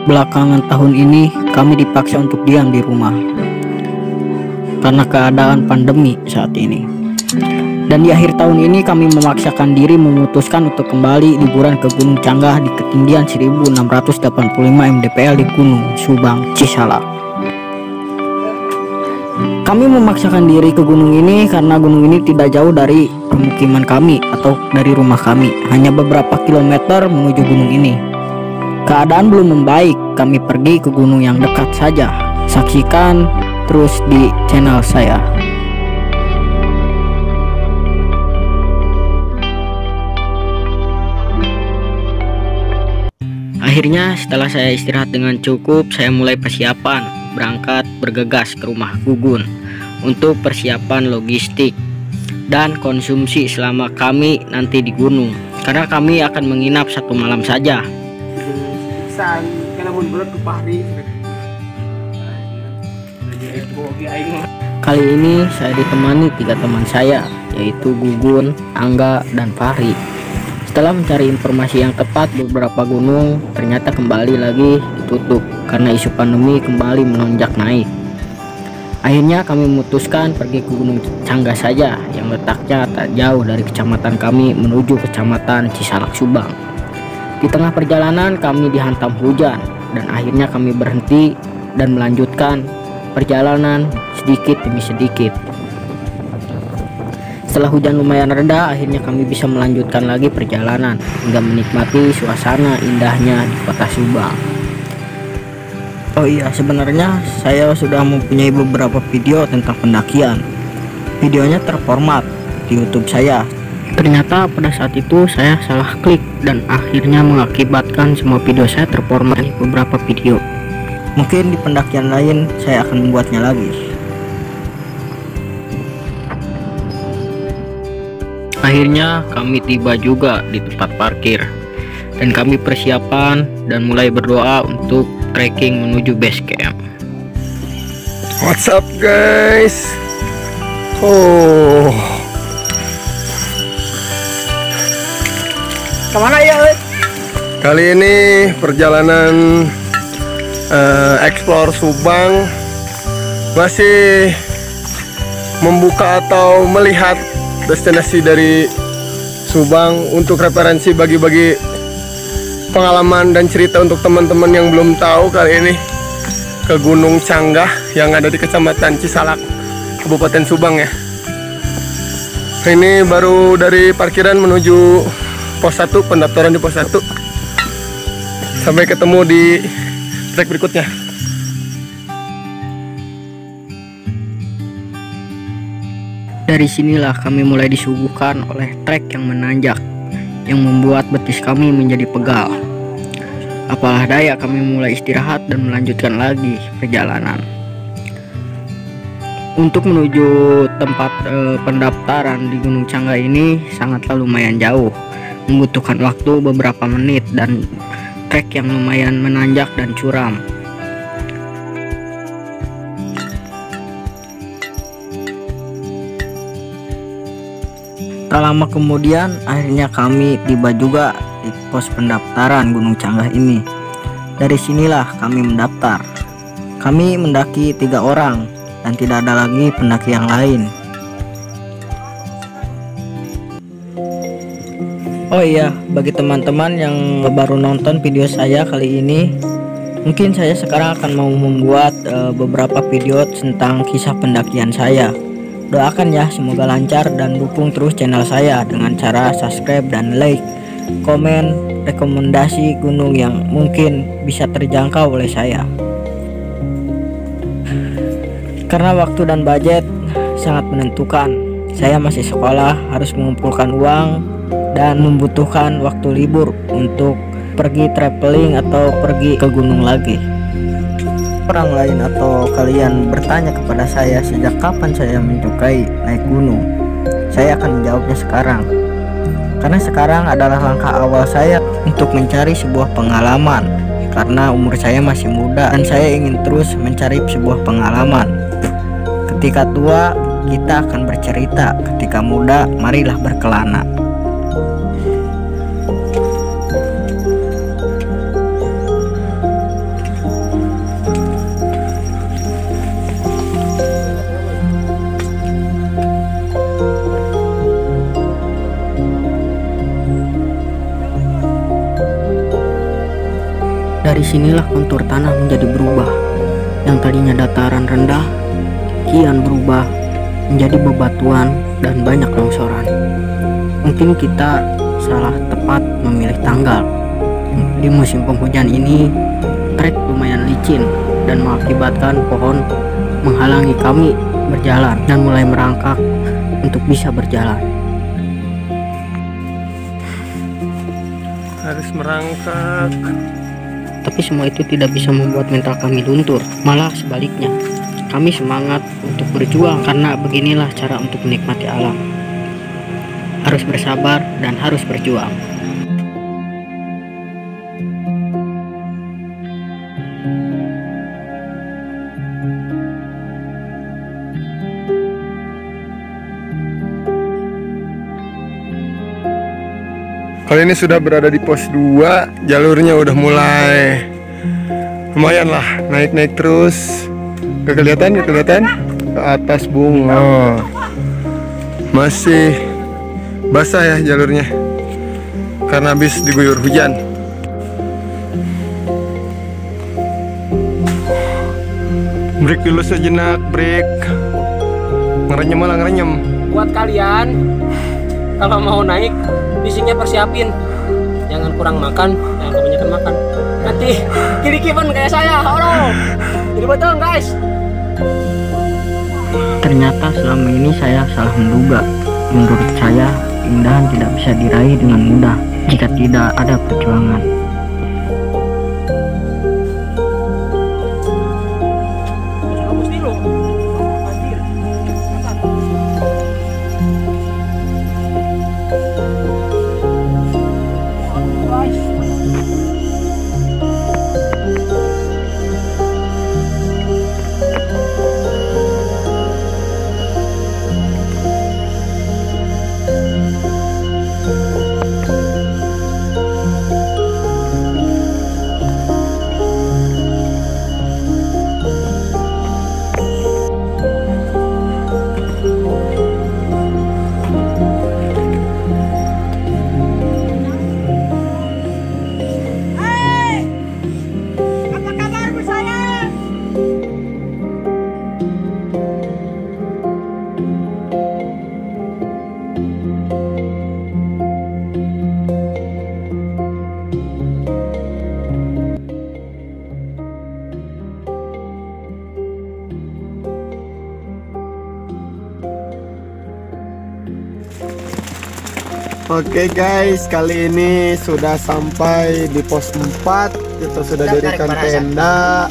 Belakangan tahun ini kami dipaksa untuk diam di rumah karena keadaan pandemi saat ini. Dan di akhir tahun ini kami memaksakan diri memutuskan untuk kembali liburan ke Gunung Canggah di ketinggian 1685 mdpl di Gunung Subang, Cisalak. Kami memaksakan diri ke gunung ini karena gunung ini tidak jauh dari pemukiman kami atau dari rumah kami, hanya beberapa kilometer menuju gunung ini. Keadaan belum membaik, kami pergi ke gunung yang dekat saja. Saksikan terus di channel saya. Akhirnya setelah saya istirahat dengan cukup, saya mulai persiapan berangkat bergegas ke rumah Gugun untuk persiapan logistik dan konsumsi selama kami nanti di gunung, karena kami akan menginap 1 malam saja. Kali ini saya ditemani 3 teman saya, yaitu Gugun, Angga, dan Fahri. Setelah mencari informasi yang tepat, beberapa gunung ternyata kembali lagi ditutup karena isu pandemi kembali melonjak naik. Akhirnya kami memutuskan pergi ke Gunung Canggah saja yang letaknya tak jauh dari kecamatan kami menuju kecamatan Cisalak, Subang. Di tengah perjalanan kami dihantam hujan dan akhirnya kami berhenti dan melanjutkan perjalanan sedikit demi sedikit. Setelah hujan lumayan reda, akhirnya kami bisa melanjutkan lagi perjalanan hingga menikmati suasana indahnya di kota Subang. Oh iya, sebenarnya saya sudah mempunyai beberapa video tentang pendakian. Videonya terformat di YouTube saya. Ternyata pada saat itu saya salah klik dan akhirnya mengakibatkan semua video saya terformat di beberapa video. Mungkin di pendakian lain saya akan membuatnya lagi. Akhirnya kami tiba juga di tempat parkir dan kami persiapan dan mulai berdoa untuk trekking menuju base camp. What's up guys? Oh, Kemana ya? kali ini perjalanan explore Subang masih membuka atau melihat destinasi dari Subang untuk referensi bagi-bagi pengalaman dan cerita untuk teman-teman yang belum tahu. Kali ini ke Gunung Canggah yang ada di Kecamatan Cisalak, Kabupaten Subang ya. Ini baru dari parkiran menuju pos 1, pendaftaran di pos 1. Sampai ketemu di trek berikutnya. Dari sinilah kami mulai disuguhkan oleh trek yang menanjak yang membuat betis kami menjadi pegal. Apalah daya, kami mulai istirahat dan melanjutkan lagi perjalanan. Untuk menuju tempat pendaftaran di Gunung Canggah ini sangatlah lumayan jauh, membutuhkan waktu beberapa menit dan trek yang lumayan menanjak dan curam. Tak lama kemudian akhirnya kami tiba juga di pos pendaftaran Gunung Canggah ini. Dari sinilah kami mendaftar. Kami mendaki 3 orang dan tidak ada lagi pendaki yang lain. Oh iya, bagi teman-teman yang baru nonton video saya kali ini, mungkin saya sekarang akan mau membuat beberapa video tentang kisah pendakian saya. Doakan ya, semoga lancar dan dukung terus channel saya dengan cara subscribe dan like, komen, rekomendasi gunung yang mungkin bisa terjangkau oleh saya. Karena waktu dan budget sangat menentukan. Saya masih sekolah, harus mengumpulkan uang dan membutuhkan waktu libur untuk pergi traveling atau pergi ke gunung lagi. Orang lain atau kalian bertanya kepada saya sejak kapan saya menyukai naik gunung, saya akan menjawabnya sekarang. Karena sekarang adalah langkah awal saya untuk mencari sebuah pengalaman. Karena umur saya masih muda dan saya ingin terus mencari sebuah pengalaman. Ketika tua kita akan bercerita, ketika muda marilah berkelana. Dari sinilah kontur tanah menjadi berubah. Yang tadinya dataran rendah kian berubah menjadi bebatuan dan banyak longsoran. Mungkin kita salah tepat memilih tanggal. Di musim penghujan ini trek lumayan licin dan mengakibatkan pohon menghalangi kami berjalan dan mulai merangkak untuk bisa berjalan. Harus merangkak. Tapi semua itu tidak bisa membuat mental kami luntur, malah sebaliknya. Kami semangat untuk berjuang karena beginilah cara untuk menikmati alam. Harus bersabar dan harus berjuang. Kali ini sudah berada di pos 2, jalurnya udah mulai lumayan lah, naik-naik terus. Gak kelihatan ke atas bunga. Masih basah ya jalurnya karena habis diguyur hujan. Break dulu sejenak, break. Ngerenyem malah ngerenyem. Buat kalian kalau mau naik fisiknya persiapin, jangan kurang makan, jangan kebanyakan makan, nanti kiri-kipan kayak saya. Jadi betul guys. Ternyata selama ini saya salah menduga. Menurut saya, keindahan tidak bisa diraih dengan mudah jika tidak ada perjuangan. Oke guys, kali ini sudah sampai di pos 4. Kita sudah dirikan tenda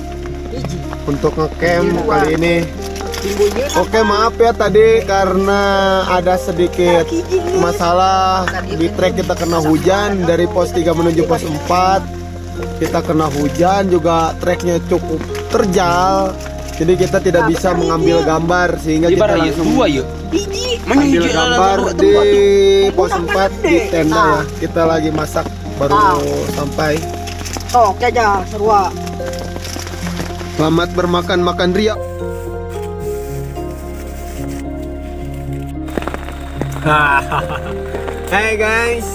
untuk ngecamp kali ini. Oke, maaf ya tadi karena ada sedikit masalah di trek, kita kena hujan. Dari pos 3 menuju pos 4 kita kena hujan, juga treknya cukup terjal. Jadi kita tidak bisa mengambil gambar, sehingga kita langsung ambil gambar di pos 4 di tenda ya. Kita lagi masak, baru sampai. Oke aja, serua. Selamat bermakan-makan ria. Hai guys,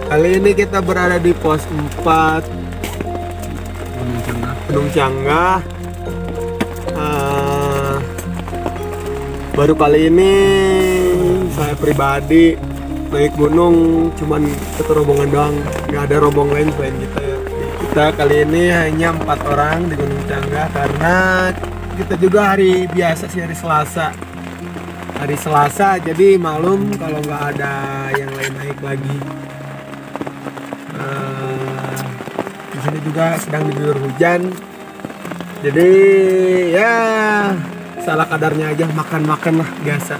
kali ini kita berada di pos 4 Gunung Canggah. Baru kali ini saya pribadi naik gunung, cuman satu rombongan doang, nggak ada rombongan lain selain kita ya. Kita kali ini hanya 4 orang di Gunung Canggah karena kita juga hari biasa sih, hari Selasa, jadi maklum kalau nggak ada yang lain naik lagi. Di sini juga sedang diguyur hujan, jadi ya salah kadarnya aja, makan lah biasa.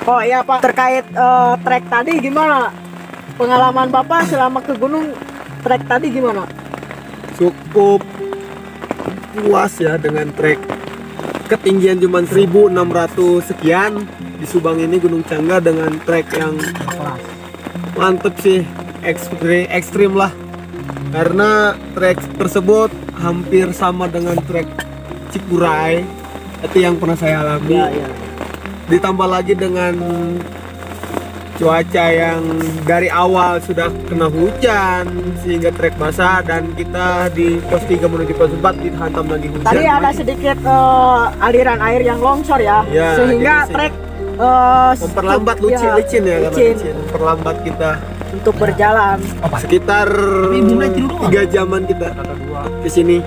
Oh iya Pak, terkait trek tadi gimana? Pengalaman Bapak selama ke gunung, trek tadi gimana? Cukup puas ya dengan trek. Ketinggian cuma 1600 sekian di Subang ini, Gunung Canggah, dengan trek yang mantep sih, ekstrim lah. Karena trek tersebut hampir sama dengan trek Cikuray, itu yang pernah saya alami. Ya. Ditambah lagi dengan cuaca yang dari awal sudah kena hujan sehingga trek basah, dan kita di pos 3 menuju pos 4 dihantam lagi hujan. Tadi ada sedikit aliran air yang longsor ya, Ya, sehingga jadi trek memperlambat ya, licin ya, karena licin licin. Memperlambat kita untuk berjalan. sekitar 3 jaman kita ke sini.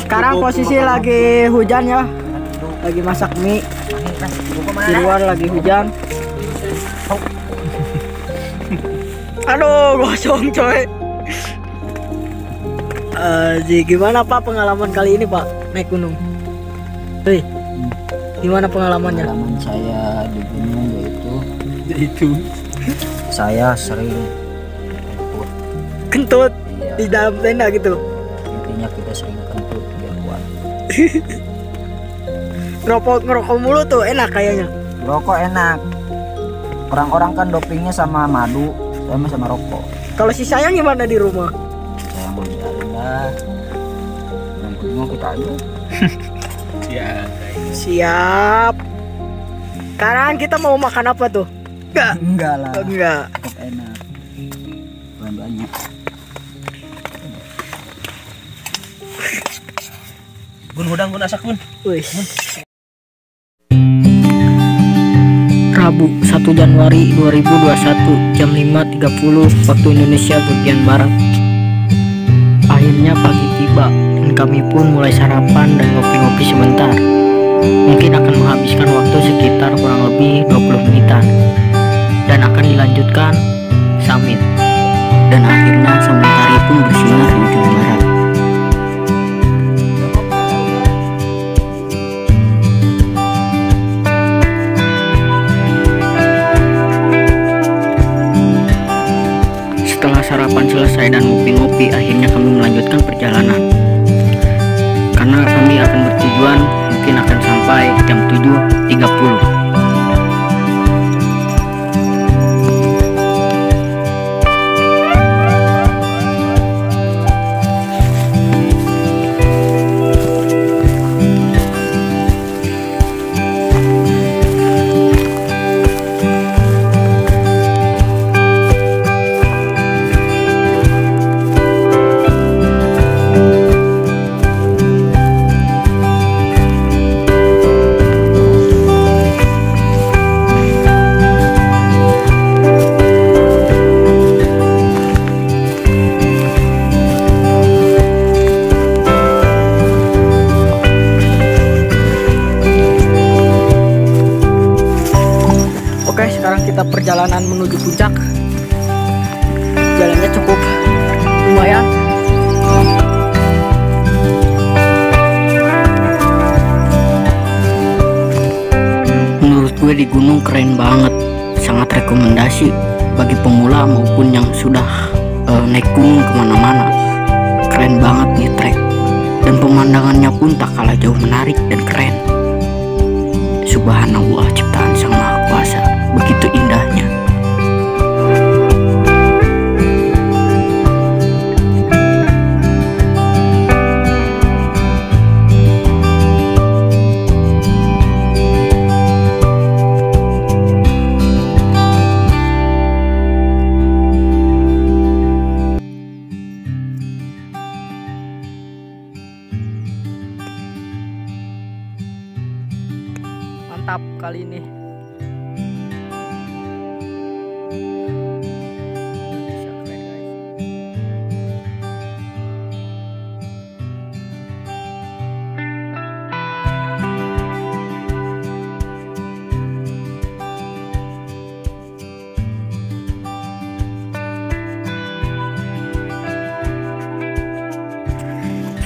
Sekarang posisi lagi hujan ya, lagi masak mie. Di luar lagi hujan. Aduh, gosong coy. Gimana Pak pengalaman kali ini Pak naik gunung? Hei, gimana pengalamannya? Pengalaman saya di gunung yaitu saya sering Kentut iya, di dalam tenda gitu. intinya kita sering kentut biar kuat. Ngerokok mulu tuh enak kayaknya. Rokok enak, orang-orang kan dopingnya sama madu, saya mah sama rokok. Kalau si sayang gimana di rumah? Saya mau biarin dah, yang penting kita aja. Siap. Sekarang kita mau makan apa tuh? Enggak lah, Enggak. tetap enak, banyak. Gun hudang gun asak gun. Wih. Rabu 1 Januari 2021 jam 5.30 waktu Indonesia bagian Barat. Akhirnya pagi tiba dan kami pun mulai sarapan dan ngopi-ngopi sebentar. Mungkin akan menghabiskan waktu sekitar kurang lebih 20 menitan. Dan akan dilanjutkan summit. Dan akhirnya matahari pun bersinar di ujung barat. Setelah sarapan selesai dan ngopi-ngopi, akhirnya kami melanjutkan perjalanan. Karena kami akan bertujuan mungkin akan sampai jam 7.30. Oke, sekarang kita perjalanan menuju puncak. Jalannya cukup lumayan. Menurut gue di gunung keren banget. Sangat rekomendasi bagi pemula maupun yang sudah naik gunung kemana-mana. Keren banget nih trek. Dan pemandangannya pun tak kalah jauh menarik dan keren. Subhanallah, ciptaan Sang Maha Kuasa, begitu indahnya. Mantap kali ini. Bisa keren, guys.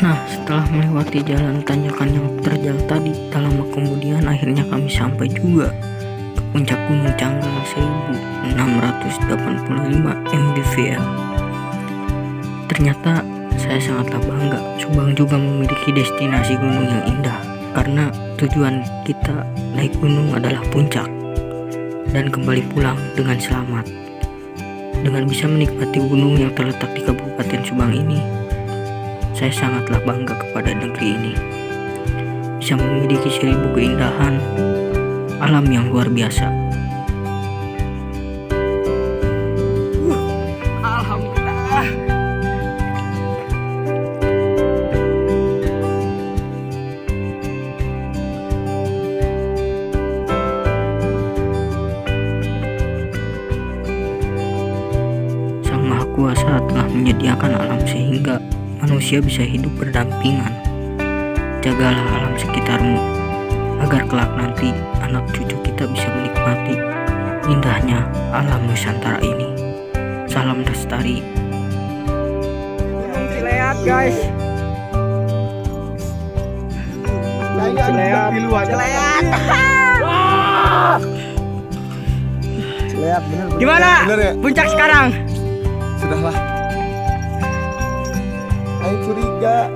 Nah, setelah melewati jalan tanjakan yang terjal tadi, tak lama kemudian akhirnya kami sampai juga ke puncak Gunung Canggal 1685 mdvl. Ternyata saya sangatlah bangga Subang juga memiliki destinasi gunung yang indah, karena tujuan kita naik gunung adalah puncak dan kembali pulang dengan selamat. Dengan bisa menikmati gunung yang terletak di Kabupaten Subang ini, saya sangatlah bangga kepada negeri ini. Bisa memiliki 1000 keindahan alam yang luar biasa. Kuasa telah menyediakan alam sehingga manusia bisa hidup berdampingan. Jagalah alam sekitarmu, agar kelak nanti anak cucu kita bisa menikmati indahnya alam Nusantara ini. Salam lestari. Cileat guys. Cileat. Lihat bener. Gimana? Bener ya? Puncak sekarang. Sudahlah. Ayo curiga.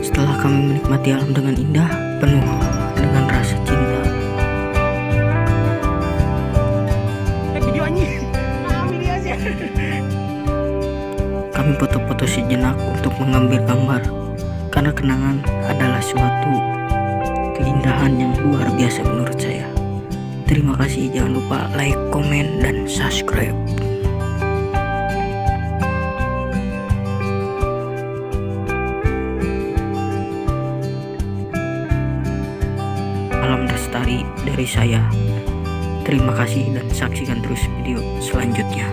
Setelah kami menikmati alam dengan indah, penuh dengan rasa cinta, kami foto-foto sejenak untuk mengambil gambar, karena kenangan adalah suatu keindahan yang luar biasa menurut saya. Terima kasih, jangan lupa like, komen, dan subscribe. Salam lestari dari saya. Terima kasih dan saksikan terus video selanjutnya.